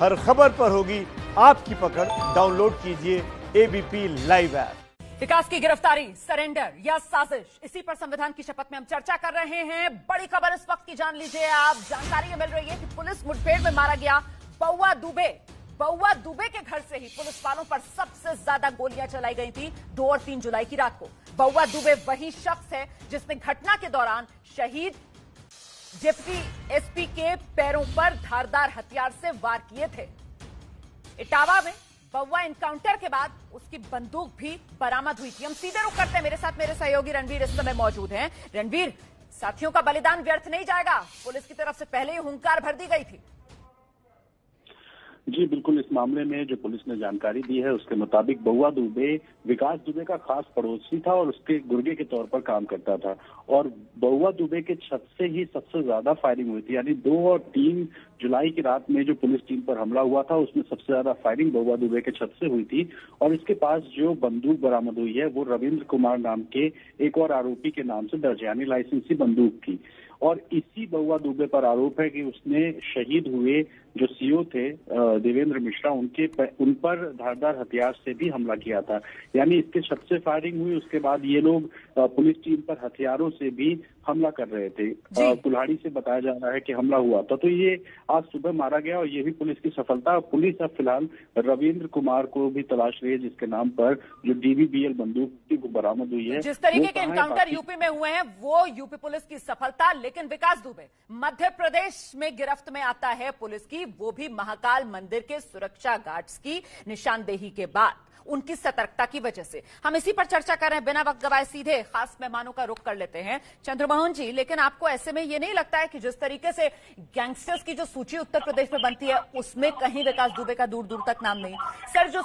हर खबर पर होगी आपकी पकड़। डाउनलोड कीजिए एबीपी लाइव ऐप। विकास की गिरफ्तारी, सरेंडर या साजिश, इसी पर संविधान की शपथ में हम चर्चा कर रहे हैं। बड़ी खबर इस वक्त की जान लीजिए आप। जानकारी मिल रही है कि पुलिस मुठभेड़ में मारा गया बउआ दुबे। बउआ दुबे के घर से ही पुलिस वालों पर सबसे ज्यादा गोलियां चलाई गई थी 2 और 3 जुलाई की रात को। बउआ दुबे वही शख्स है जिसने घटना के दौरान शहीद डिप्टी एसपी के पैरों पर धारदार हथियार से वार किए थे। इटावा में बउआ एनकाउंटर के बाद उसकी बंदूक भी बरामद हुई थी। हम सीधे रुख करते हैं, मेरे साथ मेरे सहयोगी रणवीर इस समय मौजूद हैं। रणवीर, साथियों का बलिदान व्यर्थ नहीं जाएगा, पुलिस की तरफ से पहले ही हुंकार भर दी गई थी। जी बिल्कुल, इस मामले में जो पुलिस ने जानकारी दी है उसके मुताबिक बउआ दुबे विकास दुबे का खास पड़ोसी था और उसके गुर्गे के तौर पर काम करता था और बउआ दुबे के छत से ही सबसे ज्यादा फायरिंग हुई थी। यानी 2 और 3 जुलाई की रात में जो पुलिस टीम पर हमला हुआ था उसमें सबसे ज्यादा फायरिंग बउआ दुबे के छत से हुई थी। और इसके पास जो बंदूक बरामद हुई है वो रविंद्र कुमार नाम के एक और आरोपी के नाम से दर्ज, यानी लाइसेंसी बंदूक थी। और इसी बउआ दुबे पर आरोप है कि उसने शहीद हुए जो सीओ थे देवेंद्र मिश्रा उन पर धारदार हथियार से भी हमला किया था। यानी इसके छत से फायरिंग हुई, उसके बाद ये लोग पुलिस टीम पर हथियारों से भी हमला कर रहे थे। कुल्हाड़ी से बताया जा रहा है कि हमला हुआ था। तो ये आज सुबह मारा गया और ये भी पुलिस की सफलता। पुलिस अब फिलहाल रविंद्र कुमार को भी तलाश रही है जिसके नाम पर जो DVBL बंदूक थी वो बरामद हुई है। जिस तरीके के एनकाउंटर यूपी में हुए हैं वो यूपी पुलिस की सफलता। लेकिन विकास दुबे मध्य प्रदेश में गिरफ्त में आता है पुलिस की, वो भी महाकाल मंदिर के सुरक्षा गार्ड्स की निशानदेही के बाद, उनकी सतर्कता की वजह से। हम इसी पर चर्चा कर रहे हैं, बिना वक्त गवाए सीधे खास मेहमानों का रुख कर लेते हैं। चंद्रमोहन जी, लेकिन आपको ऐसे में ये नहीं लगता है कि जिस तरीके से गैंगस्टर्स की जो सूची उत्तर प्रदेश में बनती है उसमें कहीं विकास दुबे का दूर दूर तक नाम नहीं? सर, जो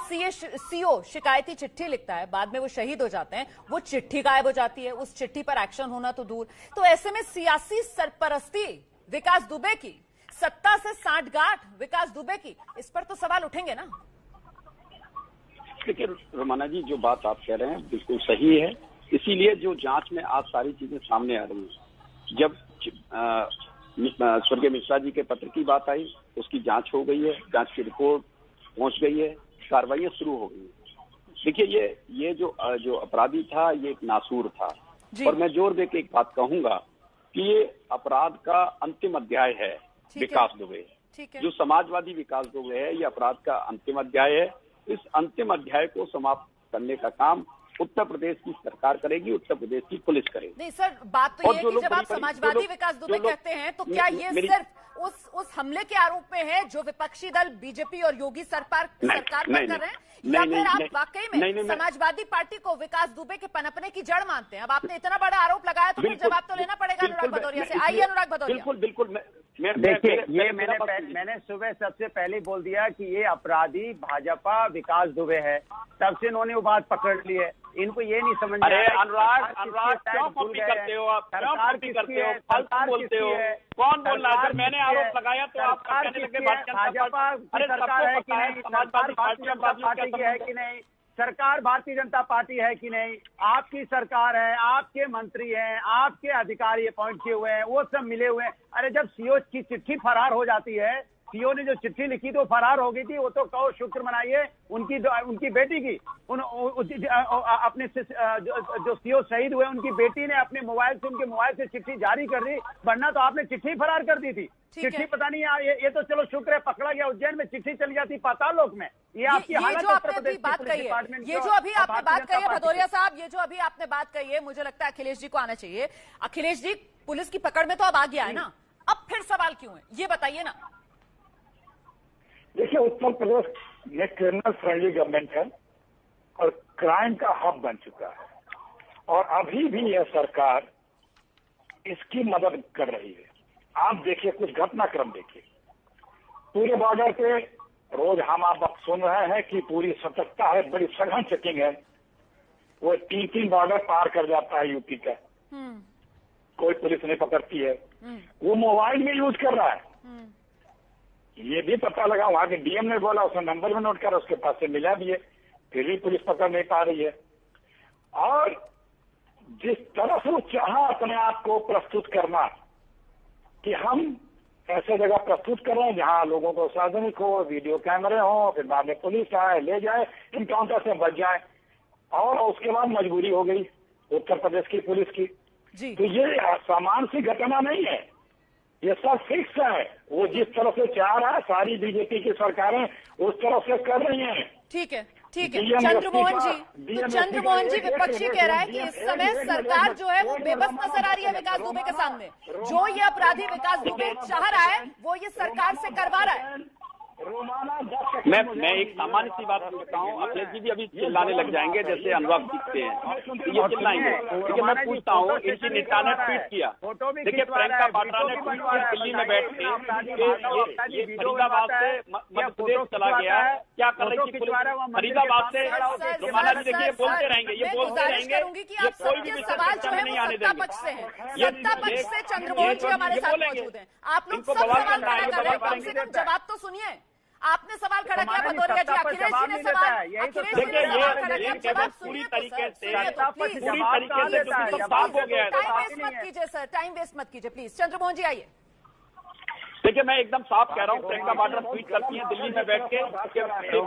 सीओ शिकायती चिट्ठी लिखता है, बाद में वो शहीद हो जाते हैं, वो चिट्ठी गायब हो जाती है, उस चिट्ठी पर एक्शन होना तो दूर। तो ऐसे में सियासी सरपरस्ती विकास दुबे की, सत्ता से सांठगांठ विकास दुबे की, इस पर तो सवाल उठेंगे ना? देखिए रोमाना जी, जो बात आप कह रहे हैं बिल्कुल सही है। इसीलिए जो जांच में आज सारी चीजें सामने आ रही हैं। जब स्वर्गीय मिश्रा जी के पत्र की बात आई, उसकी जांच हो गई है, जांच की रिपोर्ट पहुंच गई है, कार्रवाइयां शुरू हो गई है। देखिए ये जो अपराधी था ये एक नासूर था और मैं जोर देकर एक बात कहूंगा कि ये अपराध का अंतिम अध्याय है विकास दुबे। जो समाजवादी विकास दुबे है ये अपराध का अंतिम अध्याय है। इस अंतिम अध्याय को समाप्त करने का काम उत्तर प्रदेश की सरकार करेगी, उत्तर प्रदेश की पुलिस करेगी। नहीं सर, बात तो ये है कि जब आप समाजवादी विकास दुबे कहते हैं तो क्या ये सिर्फ उस हमले के आरोप में है जो विपक्षी दल बीजेपी और योगी सरकार पर कर रहे हैं, या फिर आप वाकई में समाजवादी पार्टी को विकास दुबे के पनपने की जड़ मानते हैं? अब आपने इतना बड़ा आरोप लगाया तो फिर जवाब तो लेना पड़ेगा अनुराग भदौरिया से। आइए अनुराग भदौरिया। बिल्कुल। देखिए, ये मैंने सुबह सबसे पहले बोल दिया कि ये अपराधी भाजपा विकास दुबे है, तब से इन्होंने वो बात पकड़ ली है। इनको ये नहीं समझ में। अरे अनुराग क्यों कॉपी करते हो आप? क्यों कॉपी करते हो? फालतू बोलते हो। कौन बोल रहा है? मैंने आरोप लगाया तो आप कहने लगे भाजपा सरकार है कि नहीं, सरकार भारतीय जनता पार्टी की है कि नहीं, सरकार भारतीय जनता पार्टी है कि नहीं, आपकी सरकार है, आपके मंत्री हैं, आपके अधिकारी अपॉइंट किए हुए हैं, वो सब मिले हुए हैं। अरे जब सीओ की चिट्ठी फरार हो जाती है, सीओ ने जो चिट्ठी लिखी तो फरार हो गई थी, वो तो कहो शुक्र मनाइए उनकी बेटी की। अपने जो सीओ शहीद हुए उनकी बेटी ने अपने उनके मोबाइल से चिट्ठी जारी कर दी, वरना तो आपने चिट्ठी फरार कर दी थी। चिट्ठी पता नहीं, ये तो चलो शुक्र है पकड़ा गया, उज्जैन में चिट्ठी चली जाती पाताल लोक में। ये आपकी हालत जो आपने अभी बात कही है, ये जो अभी आपने बात कही है भदौरिया साहब, ये जो अभी आपने बात कही है, मुझे लगता है अखिलेश जी को आना चाहिए। अखिलेश जी, पुलिस की पकड़ में तो अब आ गया है ना, अब फिर सवाल क्यों है ये बताइए ना। देखिए, उत्तर प्रदेश ये क्रिमिनल फ्रेंडली गवर्नमेंट है और क्राइम का हब बन चुका है और अभी भी यह सरकार इसकी मदद कर रही है। आप देखिए, कुछ घटनाक्रम देखिए, पूरे बॉर्डर पे रोज हम आप सुन रहे हैं कि पूरी सतर्कता है, बड़ी सघन चेकिंग है। वो 3-3 बॉर्डर पार कर जाता है यूपी का, कोई पुलिस नहीं पकड़ती है। वो मोबाइल में यूज कर रहा है, ये भी पता लगा, वहां के डीएम ने बोला, उसने नंबर में नोट करा, उसके पास से मिला भी है, फिर भी पुलिस पकड़ नहीं पा रही है। और जिस तरह से वो चाहा अपने आप को प्रस्तुत करना कि हम ऐसे जगह प्रस्तुत कर रहे हैं जहां लोगों को सार्वजनिक हो, वीडियो कैमरे हो, फिर बाद में पुलिस आए, ले जाए, इनकाउंटर से बच जाए, और उसके बाद मजबूरी हो गई उत्तर प्रदेश की पुलिस की। जी। तो ये सामान्य सी घटना नहीं है, ये सब फिक्स है। वो जिस तरह से चाह रहा है, सारी बीजेपी की सरकारें उस तरह से कर रही हैं। ठीक है, ठीक है। चंद्रमोहन जी, तो चंद्रमोहन जी, विपक्षी कह रहा है कि इस समय सरकार जो है वो बेबस नजर आ रही है विकास दुबे के सामने। जो ये अपराधी विकास दुबे चाह रहा है वो ये सरकार से करवा रहा है। मैं एक सामान्य सी बात पूछता हूँ, अखिलेश जी भी अभी चिल्लाने लग जाएंगे जैसे अनुराग सीखते हैं, तो ये चिल्लाएंगे। देखिए मैं पूछता हूँ, इनकी नेता ने ट्वीट किया, देखिए प्रियंका वाड्रा ने ट्वीट किया दिल्ली में बैठ के ये फरीदाबाद से मध्य प्रदेश चला गया, क्या कर रही थी पुलिस फरीदाबाद से। रोमाना जी देखिए बोलते रहेंगे, ये बोलते रहेंगे, ये कोई भी सवाल जो है नहीं वो आने सत्ता देंगे। पक्ष से है, सत्ता पक्ष से चंद्रमोहन जी हमारे साथ मौजूद हैं। आप लोग सब सवाल खड़ा कर रहे हैं, कम से कम जवाब तो सुनिए। आपने सवाल खड़ा किया भदौरिया जी, अखिलेश जी ने सवाल खड़ा किया, जवाब पूरी सुनिए तरीके से तो साफ हो गया है। टाइम वेस्ट मत कीजिए सर, टाइम वेस्ट मत कीजिए प्लीज। चंद्रमोहन जी आइए। देखिए मैं एकदम साफ कह रहा हूँ, प्रियंका वाड्रा ट्वीट करती है दिल्ली में बैठ के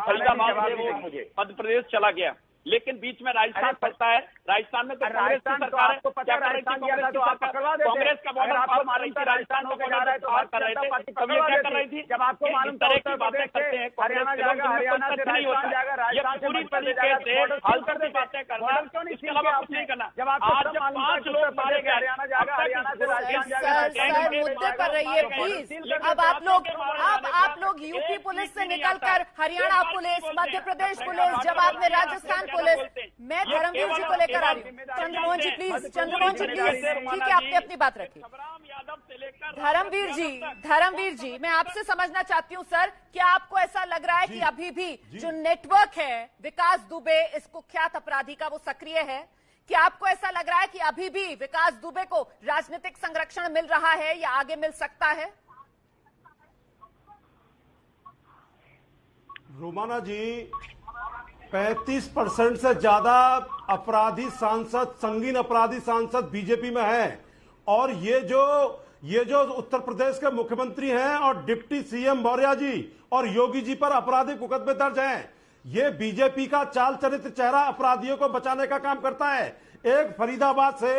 फरीदाबाद से वो मध्य प्रदेश चला गया, लेकिन बीच में राजस्थान पड़ता है। राजस्थान में तो कांग्रेस की सरकार है, क्या कर रही थी कांग्रेस का बॉर्डर पार मार रही थी, राजस्थान को बॉर्डर पार कर रहे थे, तब ये क्या कर रही थी। जब आपको मालूम इस तरह की बातें करते हैं हरियाणा जाएगा, हरियाणा से राजस्थान जाएगा, राजस्थान से पूरी तरीके से फालतू की बातें करना, इसके अलावा कुछ नहीं करना। जब आज जब 5 लोग मारे गए, हरियाणा जाएगा, हरियाणा से राजस्थान जाएगा। सर मुद्दे पर रहिए प्लीज। अब आप लोग यूपी पुलिस से निकलकर हरियाणा पुलिस, मध्य प्रदेश पुलिस, जवाब में राजस्थान पुलिस, मैं धर्मवीर जी को लेकर आ रही हूँ। चंद्रमोहन जी प्लीज, चंद्रमोहन जी प्लीज, ठीक है आपने अपनी बात रखी। धर्मवीर जी मैं आपसे समझना चाहती हूँ सर, क्या आपको ऐसा लग रहा है कि अभी भी जो नेटवर्क है विकास दुबे इस कुख्यात अपराधी का वो सक्रिय है? क्या आपको ऐसा लग रहा है कि अभी भी विकास दुबे को राजनीतिक संरक्षण मिल रहा है या आगे मिल सकता है? रोमाना जी, 35% से ज्यादा अपराधी सांसद, संगीन अपराधी सांसद बीजेपी में है, और ये जो उत्तर प्रदेश के मुख्यमंत्री हैं और डिप्टी सीएम मौर्य जी और योगी जी पर आपराधिक मुकदमे दर्ज हैं। ये बीजेपी का चाल चरित्र चेहरा अपराधियों को बचाने का काम करता है। एक फरीदाबाद से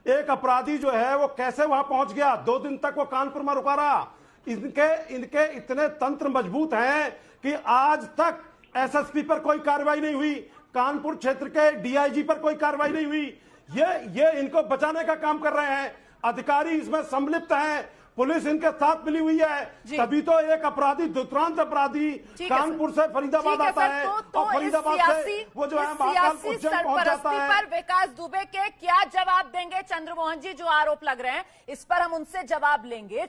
एक अपराधी जो है वो कैसे वहां पहुंच गया, 2 दिन तक वो कानपुर में रुका रहा। इनके इतने तंत्र मजबूत हैं कि आज तक एसएसपी पर कोई कार्रवाई नहीं हुई, कानपुर क्षेत्र के डीआईजी पर कोई कार्रवाई नहीं हुई। ये इनको बचाने का काम कर रहे हैं, अधिकारी इसमें सम्मिलित हैं, पुलिस इनके साथ मिली हुई है, तभी तो एक अपराधी, दुर्दांत अपराधी कानपुर से फरीदाबाद आता है और फरीदाबाद से वो जो है महाकाल उज्जैन पहुंच जाता है। पर विकास दुबे के क्या जवाब देंगे चंद्रमोहन जी? जो आरोप लग रहे हैं इस पर हम उनसे जवाब लेंगे।